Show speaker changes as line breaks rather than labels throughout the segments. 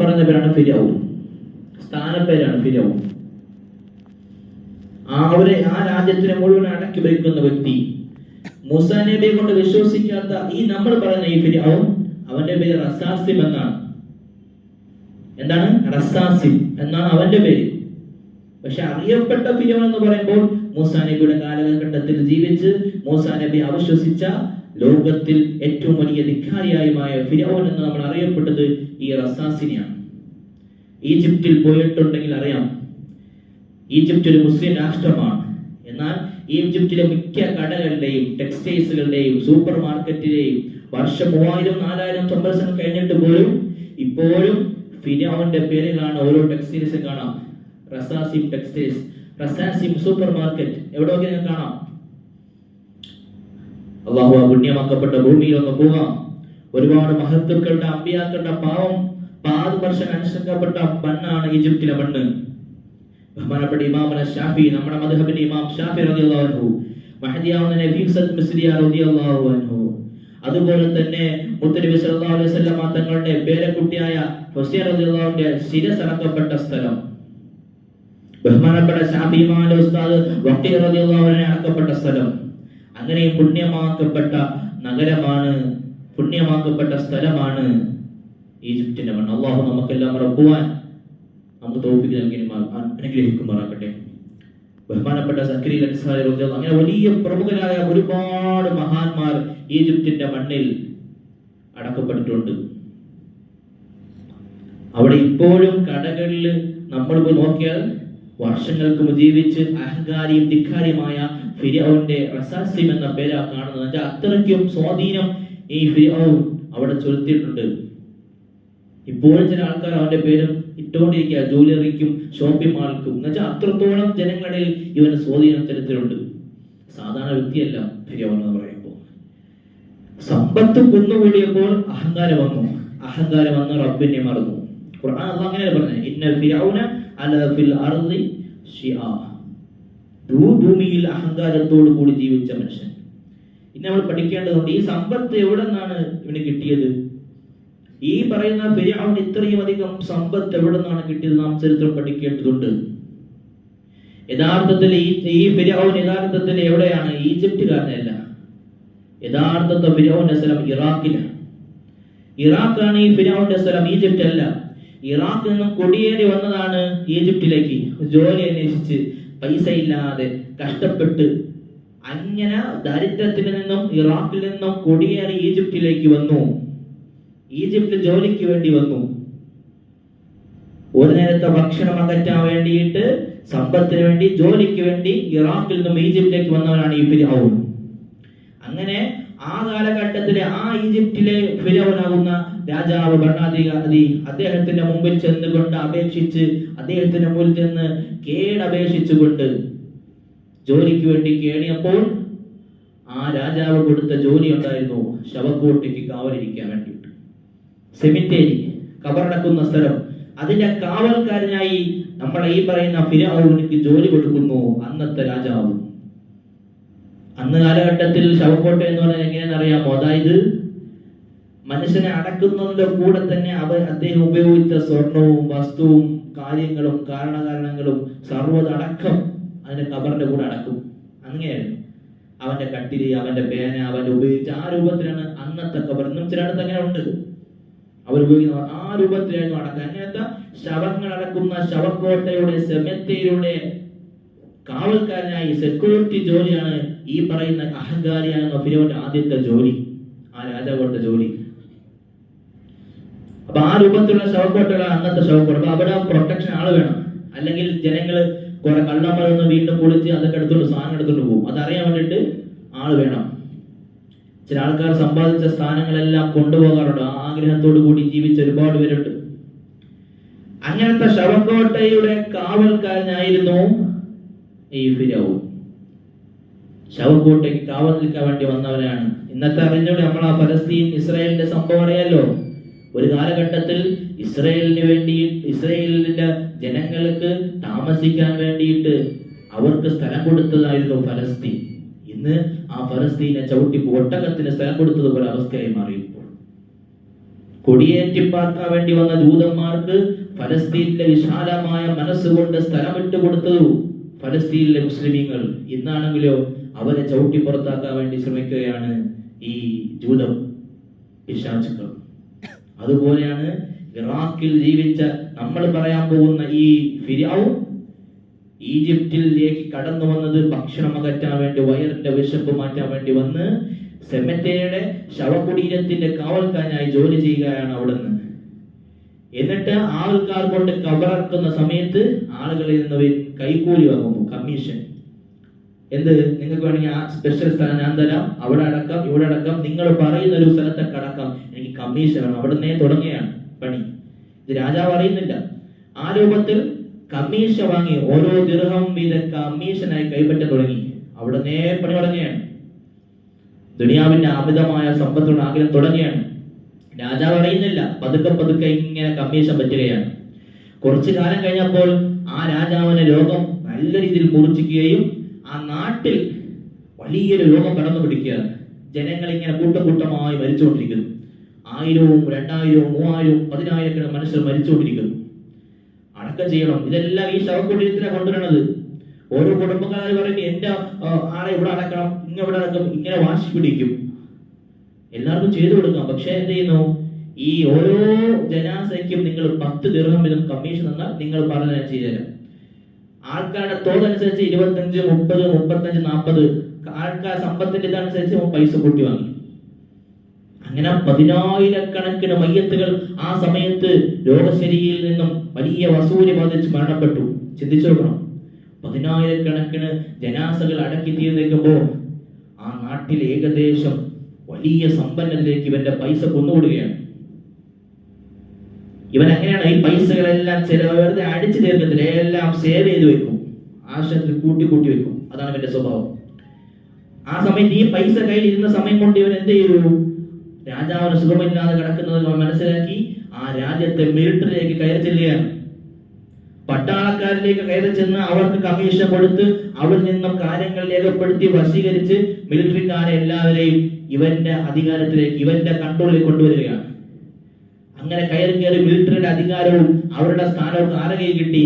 പറയുന്ന പേരാണ് ഫിരൗൻ. സ്ഥാനപ്പേരാണ് ഫിരൗൻ. ആ രാജ്യത്തിനെ മുഴുവൻ അടക്കി ഭരിക്കുന്ന വ്യക്തി. മൂസാ നബിയെ കൊണ്ട് വിശ്വസിക്കാത്ത ഈ നമ്മൾ പറയുന്ന ഈ ഫിരൗൻ, അവന്റെ പേര് റസാസിം എന്നാണ്. എന്താണ്? റസാസിം എന്നാണ് അവന്റെ പേര്. പക്ഷെ അറിയപ്പെട്ട ഫിരൗൻ എന്ന് പറയുമ്പോൾ മൂസാ നബിയുടെ കാലഘട്ടത്തിൽ ജീവിച്ച് മൂസാ നബി അവിശ്വസിച്ച ലോകത്തിൽ ഏറ്റവും വലിയ ധിക്കാരിയായ ഫിരൗൻ എന്ന് നമ്മൾ അറിയപ്പെട്ടത് ഈ റസാസിനെയാണ്. ഈജിപ്തിൽ പോയിട്ടുണ്ടെങ്കിൽ അറിയാം, ഈജിപ്ത് ഒരു മുസ്ലിം രാഷ്ട്രമാണ്. എന്നാൽ ഈജിപ്തിലെ മിക്ക കടകളുടെയും ടെക്സ്റ്റൈൽസുകളുടെയും സൂപ്പർ മാർക്കറ്റിലെയും വർഷം 3000-4000 സംവത്സരം കഴിഞ്ഞിട്ട് പോലും ഇപ്പോഴും ഫിരൗന്റെ പേരിലാണ് ഓരോ ടെക്സ്റ്റൈൽസും കാണാം. റസാസിം ടെക്സ്റ്റൈൽസ്, റസാസിം സൂപ്പർ മാർക്കറ്റ് എവിടെയൊക്കെ നിങ്ങൾക്ക് കാണാം. അള്ളാഹു ആ പുണ്യമാക്കപ്പെട്ട ഭൂമിയിൽ ഒന്ന് പോകാം. ഒരുപാട് മഹത്തുക്കളുടെ അമ്പിയാക്കളുടെ വർഷം അനുസരിക്കപ്പെട്ട മണ്ണാണ് ഈജിപ്തിലെ മണ്ണ്. ബഹുമാനപ്പെട്ട ഇമാമുന ഷാഫി, നമ്മുടെ മദ്ഹബിന്റെ ഇമാം ഷാഫി റളിയല്ലാഹു അൻഹു, മഹദിയാവുന്ന നബി മിസ്രിയ റളിയല്ലാഹു അൻഹു, അതുപോലെ തന്നെ മുത്തനബി സല്ലല്ലാഹു അലൈഹി വസല്ലം തങ്ങളുടെ പേരക്കുട്ടിയായ ഹുസൈൻ റളിയല്ലാഹുവിന്റെ ശിരസ് അറക്കപ്പെട്ട സ്ഥലം, ബഹുമാനപ്പെട്ട ഷാഫി ഇമാമിന്റെ ഉസ്താദ് വഖീ റളിയല്ലാഹു അൻഹു അറക്കപ്പെട്ട സ്ഥലം, അങ്ങനെ പുണ്യമാക്കപ്പെട്ട നഗരമാണ്, പുണ്യമാക്കപ്പെട്ട സ്ഥലമാണ് ഈജിപ്തിന്റെ മണ്ണ്. അള്ളാഹു നമുക്കെല്ലാം റബ്ബുവാൻ നമുക്ക് തൗഫീഖ് നൽകി അനുഗ്രഹിക്കുമാറാകട്ടെ. ബഹുമാനപ്പെട്ട സക്കരിയ അൻസാരി റളിയല്ലാഹു, അങ്ങനെ വലിയ പ്രമുഖരായ ഒരുപാട് മഹാന്മാർ ഈജിപ്തിന്റെ മണ്ണിൽ അടക്കപ്പെട്ടിട്ടുണ്ട്. അവിടെ ഇപ്പോഴും കടകളിൽ നമ്മൾ പോയി നോക്കിയാൽ വർഷങ്ങൾക്ക് മുമ്പ് ജീവിച്ച് അഹങ്കാരിയും ധിക്കാരിയുമായ ഫിരൗന്റെ റസാസിം എന്ന പേരാ കാണുന്നത്. അത്രയ്ക്കും സ്വാധീനം ഈ ഫിരൗൻ അവിടെ ചെലുത്തിയിട്ടുണ്ട്. ഇപ്പോഴും ചില ആൾക്കാർ അവന്റെ പേരും ഇട്ടുകൊണ്ടിരിക്കുക, ജ്വല്ലറിക്കും ഷോപ്പിംഗ് മാൾക്കും. എന്നുവെച്ചാൽ അത്രത്തോളം ജനങ്ങളിൽ ഇവന് സ്വാധീനം ചെലുത്തിയിട്ടുണ്ട്. സാധാരണ വ്യക്തിയല്ല ഫിരൗൻ എന്ന് പറയുമ്പോൾ. സമ്പത്ത് കുന്നുകൂടിയപ്പോൾ അഹങ്കാരം വന്ന് റബ്ബിനെ മറന്നു. ഖുർആൻ അല്ലാഹു അങ്ങനെയാണ് പറഞ്ഞത്, ഇന്ന ഫിരൗന അലാ ഫിൽ അർളി ശിആ, ഭൂമിയിൽ അഹങ്കാരത്തോടു കൂടി ജീവിച്ച മനുഷ്യൻ. ഇനി നമ്മൾ പഠിക്കേണ്ടതുണ്ട്, ഈ സമ്പത്ത് എവിടെ നിന്നാണ് ഇവന് കിട്ടിയത്? ഈ പറയുന്ന ഫിരൗൻ ഇത്രയും അധികം സമ്പത്ത് എവിടെ നിന്നാണ് കിട്ടിയത്? നാം ചരിത്രം പഠിക്കേണ്ടതുണ്ട്. യഥാർത്ഥത്തിൽ ഈ ഫിരൗൻ യഥാർത്ഥത്തിൽ എവിടെയാണ്? ഈജിപ്തുകാരനല്ല. യഥാർത്ഥത്തെ ഫിരൗന്റെ സ്ഥലം ഇറാഖിലാണ്. ഇറാഖാണ് ഈ ഫിരൗന്റെ സ്ഥലം, ഈജിപ്റ്റ് അല്ല. ഇറാഖിൽ നിന്നും കുടിയേറി വന്നതാണ് ഈജിപ്തിലേക്ക്, ജോലി അന്വേഷിച്ച് പൈസ ഇല്ലാതെ കഷ്ടപ്പെട്ട്. അങ്ങനെ ദരിദ്രത്തിൽ നിന്നും ഇറാഖിൽ നിന്നും കുടിയേറി ഈജിപ്തിലേക്ക് വന്നു. ഈജിപ്തിൽ ജോലിക്ക് വേണ്ടി വന്നു. ഒരു നേരത്തെ ഭക്ഷണം അകറ്റാൻ വേണ്ടിയിട്ട്, സമ്പത്തിന് വേണ്ടി, ജോലിക്ക് വേണ്ടി ഇറാഖിൽ നിന്നും ഈജിപ്തിലേക്ക് വന്നവനാണ് ഈ ഫിരൗൻ. അങ്ങനെ ആ കാലഘട്ടത്തിലെ ആ ഈജിപ്തിലെ ഫിരൗനാകുന്ന രാജാവ്, ഭരണാധികാരി അദ്ദേഹത്തിന്റെ മുമ്പിൽ ചെന്നുകൊണ്ട് അപേക്ഷിച്ച്, അദ്ദേഹത്തിന്റെ മുമ്പിൽ ചെന്ന് കേടപേക്ഷിച്ചുകൊണ്ട് ജോലിക്ക് വേണ്ടി കേടിയപ്പോൾ ആ രാജാവ് കൊടുത്ത ജോലി ഉണ്ടായിരുന്നു ശവക്കോട്ടയ്ക്ക് കാവലിരിക്കാൻ വേണ്ടിയിട്ട്. സെമിത്തേരി, കബറടക്കുന്ന സ്ഥലം, അതിന്റെ കാവൽക്കാരനായി നമ്മളെ ഈ പറയുന്ന ഫിരൗനിക്ക് ജോലി കൊടുക്കുന്നു അന്നത്തെ രാജാവ്. അന്ന് കാലഘട്ടത്തിൽ ശവക്കോട്ട എന്ന് പറഞ്ഞാൽ എങ്ങനെയാണെന്ന് അറിയാമോ? അതായത് മനുഷ്യനെ അടക്കുന്നതിന്റെ കൂടെ തന്നെ അദ്ദേഹം ഉപയോഗിച്ച സ്വർണവും വസ്തുവും കാര്യങ്ങളും കാരണങ്ങളും സർവ്വതടക്കം അതിന്റെ കബറിന്റെ കൂടെ അടക്കും. അങ്ങനെയായിരുന്നു. അവന്റെ കട്ടില്, അവന്റെ പേന, അവന്റെ ഉപയോഗിച്ച ആ രൂപത്തിലാണ് അന്നത്തെ കബർ. ഇന്നും ചിലയിടത്ത് അങ്ങനെ ഉണ്ട്, അവർ ഉപയോഗിക്കുന്ന ആ രൂപത്തിലായിരുന്നു അടക്കുക. അങ്ങനത്തെ ശവങ്ങൾ അടക്കുന്ന ശവക്കോട്ടയുടെ സെമിത്തേരിയുടെ കാവൽക്കാരനായി സെക്യൂരിറ്റി ജോലിയാണ് ഈ പറയുന്ന അഹങ്കാരിയാകുന്ന ഫിരൗന്റെ ആദ്യത്തെ ജോലി, ആ രാജാവുടെ ജോലി. അപ്പൊ ആ രൂപത്തിലുള്ള ശവക്കോട്ടകളാണ് അന്നത്തെ ശവക്കോട്ട. അപ്പൊ അവിടെ പ്രൊട്ടക്ഷൻ ആള് വേണം, അല്ലെങ്കിൽ ജനങ്ങള് കുറെ കള്ളന്മാരൊന്ന് വീണ്ടും പൊളിച്ച് അതൊക്കെ എടുത്തോണ്ട് സാധനം എടുത്തോണ്ട് പോകും. അതറിയാൻ വേണ്ടിയിട്ട് ആള് വേണം. ചില ആൾക്കാർ സമ്പാദിച്ച സ്ഥാനങ്ങളെല്ലാം കൊണ്ടുപോകാറുണ്ട്. ആ ആഗ്രഹത്തോടു കൂടി ജീവിച്ച ഒരുപാട് പേരുണ്ട്. അങ്ങനത്തെ ശവക്കോട്ടയുടെ കാവൽക്കാരനായിരുന്നു ഈ ഫിരൗൻ. ശവക്കോട്ടയ്ക്ക് കാവൽ നിൽക്കാൻ വേണ്ടി വന്നവരാണ്. ഇന്നത്തെ അറിഞ്ഞോടെ നമ്മൾ ആ ഫലസ്തീൻ ഇസ്രായേലിന്റെ സംഭവം അറിയാലോ. ഒരു കാലഘട്ടത്തിൽ ഇസ്രായേലിന്റെ ജനങ്ങൾക്ക് താമസിക്കാൻ വേണ്ടിയിട്ട് അവർക്ക് സ്ഥലം കൊടുത്തതായിരുന്നു ഫലസ്തീൻ. ഇന്ന് ആ ഫലസ്തീനെ ചവിട്ടി ഒട്ടകത്തിന് സ്ഥലം കൊടുത്തതുപോലെ അവസ്ഥയായി മാറിയപ്പോൾ കൊടിയേറ്റിപ്പാർക്കാൻ വേണ്ടി വന്ന ജൂതന്മാർക്ക് ഫലസ്തീനിലെ വിശാലമായ മനസ്സുകൊണ്ട് സ്ഥലം വിട്ടുകൊടുത്തതു ഫലസ്തീനിലെ മുസ്ലിമീങ്ങൾ. ഇന്നാണെങ്കിലോ അവരെ ചവിട്ടി പുറത്താക്കാൻ വേണ്ടി ശ്രമിക്കുകയാണ് ഈ ജൂത പിശാചുക്കൾ. അതുപോലെയാണ് ഇറാഖിൽ ജീവിച്ച നമ്മൾ പറയാൻ പോകുന്ന ഈ ഫിർഔൻ ഈജിപ്തിലേക്ക് കടന്നു വന്നത് ഭക്ഷണം അകറ്റാൻ വേണ്ടി, വയറിന്റെ വിശപ്പ് മാറ്റാൻ വേണ്ടി വന്ന് സെമറ്റേയുടെ ശവകുടീരത്തിന്റെ കാവൽക്കാരനായി ജോലി ചെയ്യുകയാണ് അവിടുന്ന്. എന്നിട്ട് ആൾക്കാർ കൊണ്ട് കബറക്കുന്ന സമയത്ത് ആളുകളിൽ നിന്ന് കൈക്കൂലി വാങ്ങുന്നു, കമ്മീഷൻ. എന്ത്, നിങ്ങൾക്ക് വേണമെങ്കിൽ ആ സ്പെഷ്യൽ സ്ഥലം ഞാൻ തരാം, അവിടെ അടക്കം ഇവിടെ അടക്കം, നിങ്ങൾ പറയുന്ന ഒരു സ്ഥലത്തൊക്കെ അടക്കം എനിക്ക് കമ്മീഷൻ വേണം. അവിടുന്ന് തുടങ്ങുകയാണ് പണി. ഇത് രാജാവ് അറിയുന്നില്ല. ആ രൂപത്തിൽ കമ്മീഷൻ വാങ്ങി ഓരോ ദിർഹം വീത കമ്മീഷനായി കൈപ്പറ്റാൻ തുടങ്ങി. അവിടുന്ന് പണി തുടങ്ങുകയാണ്. ദുനിയാവിന്റെ അമിതമായ സമ്പത്തുള്ള ആഗ്രഹം തുടങ്ങിയാണ്. രാജാവ് അറിയുന്നില്ല. പതുക്കെ പതുക്കെ ഇങ്ങനെ കമ്മീഷൻ പറ്റുകയാണ്. കുറച്ചു കാലം കഴിഞ്ഞപ്പോൾ ആ രാജാവിന് രോഗം നല്ല രീതിയിൽ മുറിച്ചിക്കുകയും ആ നാട്ടിൽ വലിയൊരു രോഗം കടന്നു പിടിക്കുകയാണ്. ജനങ്ങൾ ഇങ്ങനെ കൂട്ടമായി മരിച്ചുകൊണ്ടിരിക്കുന്നു. 1000, 2000, 3000, 10,000 മനുഷ്യർ മരിച്ചുകൊണ്ടിരിക്കുന്നു. അടക്കം ചെയ്യണം. ഇതെല്ലാം ഈ ശവകുടീരത്തിനെ കൊണ്ടുവരണത്. ഓരോ കുടുംബക്കാർ പറയും എന്റെ ആളെ ഇവിടെ അടക്കണം, ഇവിടെ അടക്കം, ഇങ്ങനെ വാശി പിടിക്കും. എല്ലാവർക്കും ചെയ്തു കൊടുക്കാം. പക്ഷെ എന്ത് ചെയ്യുന്നു, ഈ ഓരോ ജനാസയ്ക്കും നിങ്ങൾ 10 ദിർഹം വീതം കമ്മീഷൻ തന്നാൽ നിങ്ങൾ പറഞ്ഞ ചെയ്തുതരാം. ആൾക്കാരുടെ തോതനുസരിച്ച് 25, 30, 35, 40 ആൾക്കാർ സമ്പത്തിന്റെ ഇതനുസരിച്ച് പൈസ കൂട്ടി വാങ്ങി. അങ്ങനെ 10,000-കണക്കിന് മയ്യത്തുകൾ ആ സമയത്ത് രോഗശരിയിൽ നിന്നും വലിയ വസൂരി ബാധിച്ച് മരണപ്പെട്ടു. ചിന്തിച്ചു നോക്കണം. 10,000-കണക്കിന് ജനാസകൾ അടക്കി തീർന്നിരിക്കുമ്പോൾ ആ നാട്ടിൽ ഏകദേശം വലിയ സമ്പന്നത്തിലേക്ക് ഇവന്റെ പൈസ കൊന്നുകൂടുകയാണ്. ഇവൻ അങ്ങനെയാണ് ഈ പൈസകളെല്ലാം വെറുതെ അടിച്ചു തീർക്കത്തില്ല, എല്ലാം സേവ് ചെയ്ത് വെക്കും, ആശയത്തിൽ കൂട്ടി വെക്കും. അതാണ് ഇവന്റെ സ്വഭാവം. ആ സമയത്ത് ഈ പൈസ കയ്യിൽ ഇരുന്ന സമയം കൊണ്ട് ഇവൻ എന്ത് ചെയ്തു, രാജാവിന് സുഖമില്ലാതെ കിടക്കുന്നത് മനസ്സിലാക്കി ആ രാജ്യത്തെ മിലിറ്ററിയിലേക്ക് കയറി ചെല്ലുകയാണ്. പട്ടാളക്കാരിലേക്ക് കയറി ചെന്ന് അവർക്ക് കമ്മീഷൻ കൊടുത്ത് അവരിൽ നിന്നും കാര്യങ്ങൾ രേഖപ്പെടുത്തി വശീകരിച്ച് മിലിറ്ററിക്കാരെ എല്ലാവരെയും ഇവന്റെ അധികാരത്തിലേക്ക്, ഇവന്റെ കൺട്രോളിൽ കൊണ്ടുവരികയാണ്. അങ്ങനെ കയറി മിലിറ്ററിയുടെ അധികാരവും അവരുടെ സ്ഥാനവും ആരെ കിട്ടി,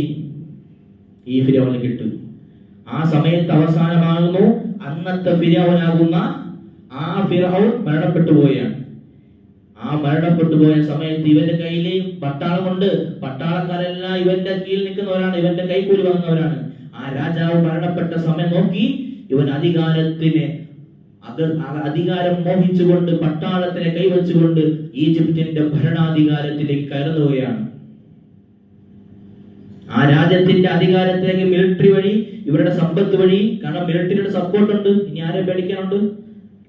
ഈ ഫിർഔന് കിട്ടും. ആ സമയത്ത് അവസാനമാകുന്നു അന്നത്തെ ഫിർഔനാകുന്ന ആ ഫിർഔൻ മരണപ്പെട്ടു പോവുകയാണ്. ആ മരണപ്പെട്ടു പോയ സമയത്ത് ഇവന്റെ കയ്യിൽ പട്ടാളമുണ്ട്. പട്ടാളക്കാരെല്ലാം ഇവന്റെ കീഴിൽ നിൽക്കുന്നവരാണ്, ഇവന്റെ കൈക്കൂലി വാങ്ങുന്നവരാണ്. ആ രാജാവ് മരണപ്പെട്ട സമയം നോക്കി ഇവൻ അധികാരം മോഹിച്ചുകൊണ്ട് പട്ടാളത്തിനെ കൈവച്ചുകൊണ്ട് ഈജിപ്തിന്റെ ഭരണാധികാരത്തിലേക്ക് കയറുകയാണ്. ആ രാജ്യത്തിന്റെ അധികാരത്തിലേക്ക് മിലിറ്ററി വഴി, ഇവരുടെ സമ്പത്ത് വഴി. കാരണം മിലിറ്ററിയുടെ സപ്പോർട്ട് ഉണ്ട്. ഇനി ആരെ പേടിക്കാനുണ്ട്?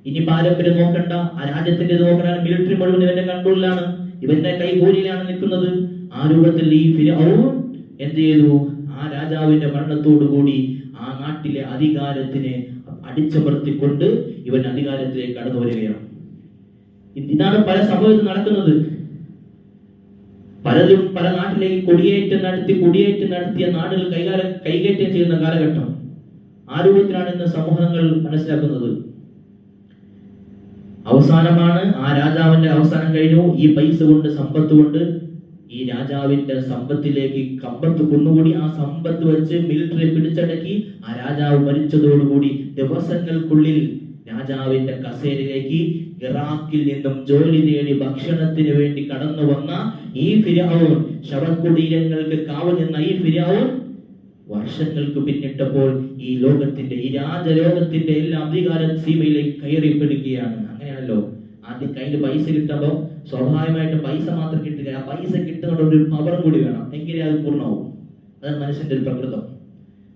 ഇനി പാരമ്പര്യം നോക്കണ്ട. ആ രാജ്യത്തിന്റെ നോക്കണം. മിലിറ്ററി മുഴുവൻ ഇവന്റെ കൺട്രോളിലാണ്, ഇവന്റെ കൈകൂലിയിലാണ് നിൽക്കുന്നത്. ആ രൂപത്തിൽ ഈ ഫിർഔൻ എന്ത് ചെയ്തു, ആ രാജാവിന്റെ മരണത്തോടു കൂടി ആ നാട്ടിലെ അധികാരത്തിനെ അടിച്ചമർത്തിക്കൊണ്ട് ഇവൻ അധികാരത്തിലേക്ക് കടന്നു വരികയാണ്. ഇതാണ് പല സംഭവത്തിൽ നടക്കുന്നത്. പലരും പല നാട്ടിലേക്ക് കുടിയേറ്റം നടത്തിയ നാടുകൾ കൈകയറ്റം ചെയ്യുന്ന കാലഘട്ടം. ആ രൂപത്തിലാണ് ഇന്ന് സമൂഹങ്ങൾ മനസ്സിലാക്കുന്നത്. അവസാനമാണ് ആ രാജാവിന്റെ അവസാനം കഴിഞ്ഞു. ഈ പൈസ കൊണ്ട്, സമ്പത്ത് കൊണ്ട് ഈ രാജാവിന്റെ സമ്പത്തിലേക്ക് കമ്പത്ത് കൊന്നുകൂടി. ആ സമ്പത്ത് വെച്ച് മിലിറ്ററി പിടിച്ചടക്കി. ആ രാജാവ് മരിച്ചതോടുകൂടി ദിവസങ്ങൾക്കുള്ളിൽ രാജാവിന്റെ കസേരയിലേക്ക് ഇറാഖിൽ നിന്നും ജോലി തേടി ഭക്ഷണത്തിന് വേണ്ടി കടന്നു വന്ന ഈ ഫിർഔൻ, ശവകുടീരങ്ങൾക്ക് കാവൽ നിന്ന ഈ ഫിർഔൻ വർഷങ്ങൾക്ക് പിന്നിട്ടപ്പോൾ ഈ ലോകത്തിന്റെ, ഈ രാജലോകത്തിന്റെ എല്ലാ അധികാര സീമയിലേക്ക് കയറിപ്പെടുകയാണ്. അങ്ങനെയാണല്ലോ. ആദ്യം കയ്യിൽ പൈസ കിട്ടുമ്പോൾ സ്വാഭാവികമായിട്ട് പൈസ മാത്രം കിട്ടുക, ആ പൈസ കിട്ടുന്ന ഒരു പവറും കൂടി വേണം, എങ്കിലേ അത് പൂർണ്ണമാവും. അതാണ് മനുഷ്യന്റെ ഒരു പ്രകൃതം.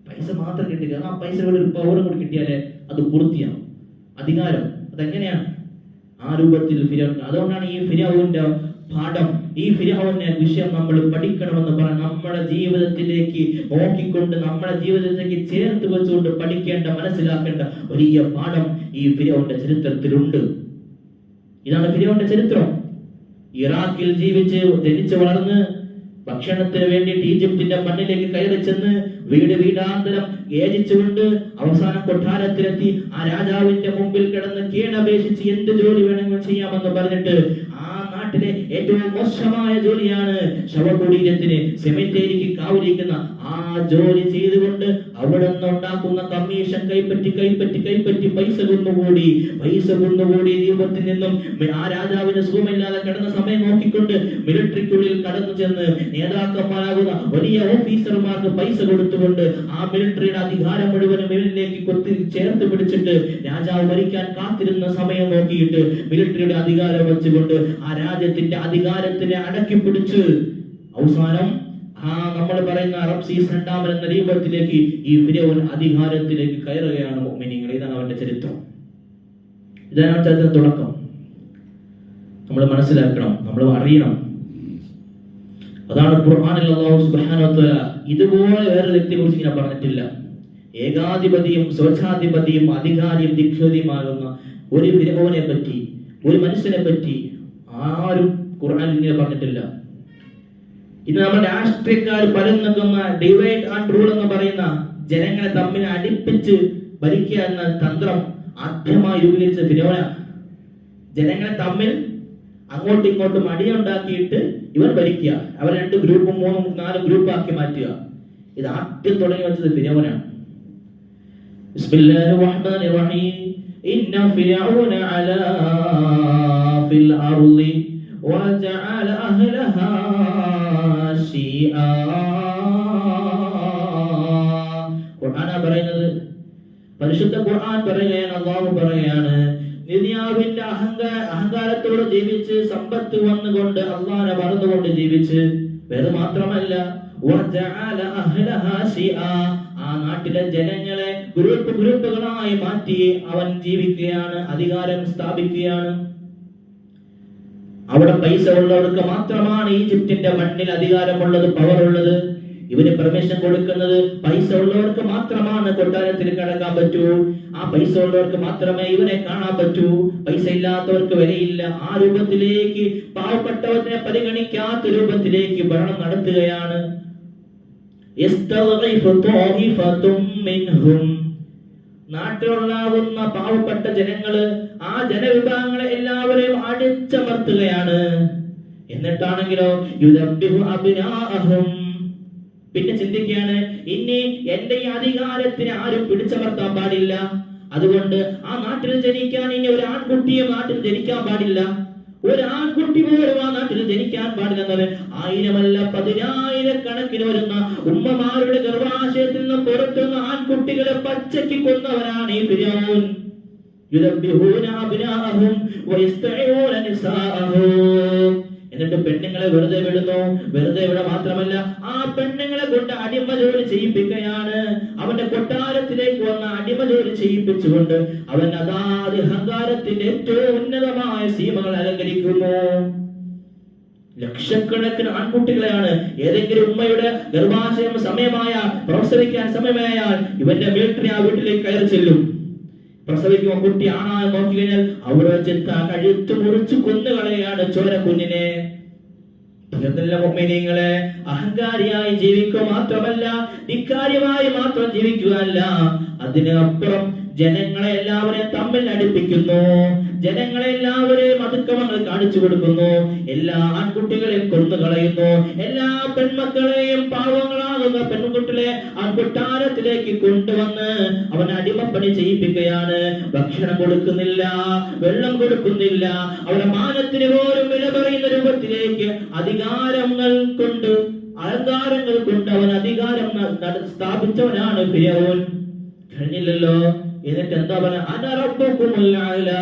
പൈസ മാത്രം കിട്ടുക, ആ പൈസയുടെ ഒരു പവറും കൂടി കിട്ടിയാലേ അത് പൂർത്തിയാവും. അധികാരം അതെങ്ങനെയാണ്? ആ രൂപത്തിൽ ഫിർഔൻ. അതുകൊണ്ടാണ് ഈ ഫിർഔന്റെ പാഠം, ഈ ഫിർഔന്റെ വിഷയം നമ്മൾ പഠിക്കണമെന്ന് പറഞ്ഞ നമ്മുടെ ജീവിതത്തിലേക്ക് നോക്കിക്കൊണ്ട്, നമ്മുടെ ജീവിതത്തിലേക്ക് ചേർത്ത് വെച്ചുകൊണ്ട് പഠിക്കേണ്ട, മനസ്സിലാക്കേണ്ട വലിയ പാഠം ഈ ഫിർഔന്റെ ചരിത്രത്തിലുണ്ട്. ഇതാണ് ഫിർഔന്റെ ചരിത്രം. ഇറാഖിൽ ജനിച്ച് വളർന്ന് ഭക്ഷണത്തിന് വേണ്ടിയിട്ട് ഈജിപ്തിന്റെ മണ്ണിലേക്ക് കയറി ചെന്ന് വീടാന്തരം ഏജിച്ചുകൊണ്ട് അവസാനം കൊട്ടാരത്തിലെത്തി ആ രാജാവിന്റെ മുമ്പിൽ കിടന്ന് കീഴപേക്ഷിച്ച് എന്ത് ജോലി വേണമെങ്കിലും ചെയ്യാമെന്ന് പറഞ്ഞിട്ട് ആ നാട്ടിലെ ഏറ്റവും മോശമായ ജോലിയാണ് ശവകുടീരത്തിന്, സെമിത്തേരിക്ക് കാവലിരിക്കുന്ന ആ ജോലി ചെയ്തുകൊണ്ട് അവിടെ നിന്നുണ്ടാക്കുന്ന കമ്മീഷൻ കൈപ്പറ്റി പൈസ കൊന്നുകൂടി ദീപത്തിൽ നിന്നും ആ രാജാവിന് സുഖമില്ലാതെ കിടന്ന സമയം നോക്കിക്കൊണ്ട് മിലിറ്ററിക്കുള്ളിൽ കടന്നു ചെന്ന് നേതാക്കന്മാരാകുന്ന വലിയ ഓഫീസർമാർക്ക് പൈസ കൊടുത്തുകൊണ്ട് ആ മിലിറ്ററിയുടെ അധികാരം മുഴുവനും ഇവരിലേക്ക് ചേർത്ത് പിടിച്ചിട്ട് രാജാവ് മരിക്കാൻ കാത്തിരുന്ന സമയം നോക്കിയിട്ട് മിലിറ്ററിയുടെ അധികാരം വെച്ചുകൊണ്ട് ആ രാജ്യത്തിന്റെ അധികാരത്തിനെ അടക്കി പിടിച്ച് അവസാനം നമ്മൾ പറയുന്ന റംസീസ് രണ്ടാമൻ എന്ന രൂപത്തിലേക്ക് ഈ ഫിരൗൻ അധികാരത്തിലേക്ക് കയറുകയാണ് മുഅ്മിനീങ്ങളെ. ഇതാണ് അവന്റെ ചരിത്രം, ഇതാണ് ചരിത്രത്തിന്റെ തുടക്കം. നമ്മൾ മനസ്സിലാക്കണം, നമ്മൾ അറിയണം. അതാണ് ഖുർആനിൽ അല്ലാഹു സുബ്ഹാനഹു വ തആല ഇതുപോലെ വേറെ വ്യക്തിയെ കുറിച്ച് ഇങ്ങനെ പറഞ്ഞിട്ടില്ല. ഏകാധിപതിയും സ്വച്ഛാധിപതിയും അധികാരിയും ദിക്ഷതിയുമാകുന്ന ഒരു ഫിരൗനെ പറ്റി, ഒരു മനുഷ്യനെ പറ്റി ആരും ഖുർആനിൽ ഇങ്ങനെ പറഞ്ഞിട്ടില്ല. ഇന്ന് നമ്മൾ രാഷ്ട്രീയക്കാർ പലരും നിൽക്കുന്ന ഡിവൈഡ് ആൻഡ് റൂൾ എന്ന് പറയുന്ന ജനങ്ങളെ തമ്മിൽ അടുപ്പിച്ച് ഭരിക്കുക എന്ന തന്ത്രം ആദ്യമായി രൂപീകരിച്ച ഫിരൗന. ജനങ്ങളെ തമ്മിൽ അങ്ങോട്ടും ഇങ്ങോട്ടും അടിയുണ്ടാക്കിയിട്ട് ഇവർ ഭരിക്കുക, അവർ 2 ഗ്രൂപ്പും 3 4 ഗ്രൂപ്പാക്കി മാറ്റുക. ഇത് ആദ്യം തുടങ്ങി വെച്ചത് ഫിരൗനാണ്. ബിസ്മില്ലാഹിർ റഹ്മാനിർ റഹീം. ഇന്ന ഫിരൗന അലാ ഫിൽ അർളി വജഅല അഹ്ലഹാ ശിആ. ഖുർആൻ പറയുന്നത്, പരിശുദ്ധ ഖുർആൻ പറയുകയാണ്, അല്ലാഹു പറയാണ്, ദുനിയാവിന്റെ അഹങ്കാരത്തോട് ജീവിച്ച് സമ്പത്ത് വന്നുകൊണ്ട് അല്ലാഹനെ മറന്നുകൊണ്ട് ജീവിച്ച്, വേറെ മാത്രമല്ല വജഅല അഹ്ലഹാ ശിആ, ആ നാട്ടിലെ ജനങ്ങളെ ഗ്രൂപ്പുകളായി മാറ്റി അവൻ ജീവിക്കുകയാണ്, അധികാരം സ്ഥാപിക്കുകയാണ്. അവിടെ പൈസ ഉള്ളവർക്ക് മാത്രമാണ് ഈജിപ്തിന്റെ മണ്ണിൽ അധികാരമുള്ളത്, പവർ ഉള്ളത്. ഇവന് പെർമിഷൻ കൊടുക്കുന്നത് പൈസ ഉള്ളവർക്ക് മാത്രമാണ് കൊട്ടാരത്തിൽ കടക്കാൻ പറ്റൂ, ആ പൈസ ഉള്ളവർക്ക് മാത്രമേ ഇവനെ കാണാൻ പറ്റൂ, പൈസ ഇല്ലാത്തവർക്ക് വിലയില്ല. ആ രൂപത്തിലേക്ക്, പാവപ്പെട്ടവനെ പരിഗണിക്കാത്ത രൂപത്തിലേക്ക് ഭരണം നടത്തുകയാണ്. നാട്ടിലുണ്ടാകുന്ന പാവപ്പെട്ട ജനങ്ങള്, ആ ജനവിഭാഗങ്ങളെ എല്ലാവരെയും അടിച്ചമർത്തുകയാണ്. എന്നിട്ടാണെങ്കിലോ യുദബ്ബിഹു അബ്നാഅഹും, പിന്നെ ചിന്തിക്കുകയാണ്, ഇനി എന്റെ ഈ അധികാരത്തിന് ആരും പിടിച്ചമർത്താൻ പാടില്ല, അതുകൊണ്ട് ആ നാട്ടിൽ ജനിക്കാൻ ഇനി ഒരു ആൺകുട്ടിയും നാട്ടിൽ ജനിക്കാൻ പാടില്ല, ഒരു ആൺകുട്ടി പോലും ആ നാട്ടിൽ ജനിക്കാൻ പാടില്ലെന്നത് 1000 അല്ല 10,000 കണക്കിന് വരുന്ന ഉമ്മമാരുടെ ഗർഭാശയത്തിൽ നിന്ന് പുറത്തുന്ന ആൺകുട്ടികളെ പച്ചയ്ക്ക് കൊന്നവരാണ് ഈ ഫിരൗൻ. യുദബ്ബിഹൂന അബ്നാഅഹും വയസ്തഈഊന നിസാഅഹും. എന്നിട്ട് പെണ്ണുങ്ങളെ വെറുതെ വിടുന്നു. വെറുതെ വിട മാത്രമല്ല, ആ പെണ്ണുങ്ങളെ കൊണ്ട് അടിമ ജോലി ചെയ്യിപ്പിക്കുകയാണ്. അവന്റെ കൊട്ടാരത്തിലേക്ക് വന്ന അടിമ ജോലി ചെയ്യിപ്പിച്ചുകൊണ്ട് അവൻ അതാത് അഹങ്കാരത്തിന്റെ ഏറ്റവും ഉന്നതമായ സീമകൾ അലങ്കരിക്കുന്നു. ലക്ഷക്കണക്കിന് ആൺകുട്ടികളെയാണ് ഏതെങ്കിലും ഉമ്മയുടെ ഗർഭാശയം സമയമായ പ്രസവിക്കാൻ സമയമായാൽ ഇവന്റെ മിലിറ്ററി ആ വീട്ടിലേക്ക് കയറി ചെല്ലും. പ്രസവിക്കുമ്പോൾ കുട്ടി ആണായി നോക്കി കഴിഞ്ഞാൽ അവിടെ വെച്ച് കഴുത്ത് മുറിച്ച് കൊന്നുകളയാണ് ചോര കുഞ്ഞിനെ. മുഅ്മിനീങ്ങളെ, അഹങ്കാരിയായി ജീവിക്കുക മാത്രമല്ല, ധിക്കാരിയായി മാത്രം ജീവിക്കുക അല്ല, അതിനപ്പുറം ജനങ്ങളെ എല്ലാവരെയും തമ്മിൽ അടുപ്പിക്കുന്നു, ജനങ്ങളെ എല്ലാവരെയും അതിക്രമങ്ങൾ കാണിച്ചു കൊടുക്കുന്നു, എല്ലാ ആൺകുട്ടികളെയും കൊന്നുകളയുന്നു, എല്ലാ പെൺമക്കളെയും പാവങ്ങളാകുന്ന പെൺകുട്ടികളെ ആ കൊട്ടാരത്തിലേക്ക് കൊണ്ടുവന്ന് അവൻ അടിമപ്പണി ചെയ്യിപ്പിക്കുകയാണ്. ഭക്ഷണം കൊടുക്കുന്നില്ല, വെള്ളം കൊടുക്കുന്നില്ല, അവരുടെ മാനത്തിന് പോലും വില പറയുന്ന രൂപത്തിലേക്ക് അധികാരങ്ങൾ കൊണ്ട്, അലങ്കാരങ്ങൾ കൊണ്ട് അവൻ അധികാരം സ്ഥാപിച്ചവനാണ് ഫിരൗൻ. കഴിഞ്ഞില്ലല്ലോ. എന്നിട്ട് എന്താ പറയാ, അന റബ്ബുകുമുൽ അഅ്ലാ.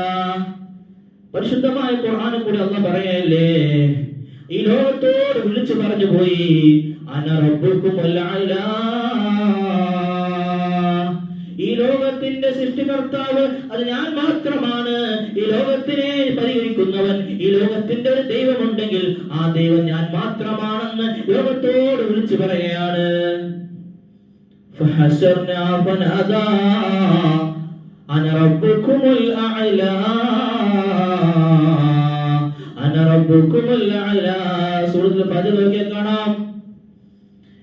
പരിശുദ്ധമായ ഖുർആനിൽ കൂടി അല്ലാഹു പറയല്ലേ, ഈ ലോകത്തോട് വിളിച്ചു പറഞ്ഞു പോയി, അന റബ്ബുകുമുൽ അഅ്ലാ. ഈ ലോകത്തിന്റെ സൃഷ്ടികർത്താവ് അത് ഞാൻ മാത്രമാണ്. ഈ ലോകത്തിനെ പരിഹരിക്കുന്നവൻ, ഈ ലോകത്തിന്റെ ഒരു ദൈവമുണ്ടെങ്കിൽ ആ ദൈവം ഞാൻ മാത്രമാണെന്ന് ലോകത്തോട് വിളിച്ചു പറയുകയാണ്. فحشرنا فنادى أنا ربكم الأعلى أنا ربكم الأعلى. സൂറത്തുൽ ഫജ്ർ കാണാം.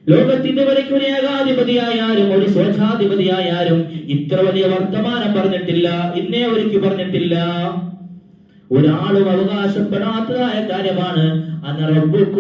ലോകത്തിന്റെ വരയ്ക്ക് ഒരു ഏകാധിപതിയായാലും ഒരു സ്വച്ഛാധിപതിയായാലും ഇത്ര വലിയ വർത്തമാനം പറഞ്ഞിട്ടില്ല, ഇന്നേ ഒരിക്കൽ പറഞ്ഞിട്ടില്ല. ഒരാളും അവകാശപ്പെടാത്തതായ കാര്യമാണ്. അന റബ്ബുക്കും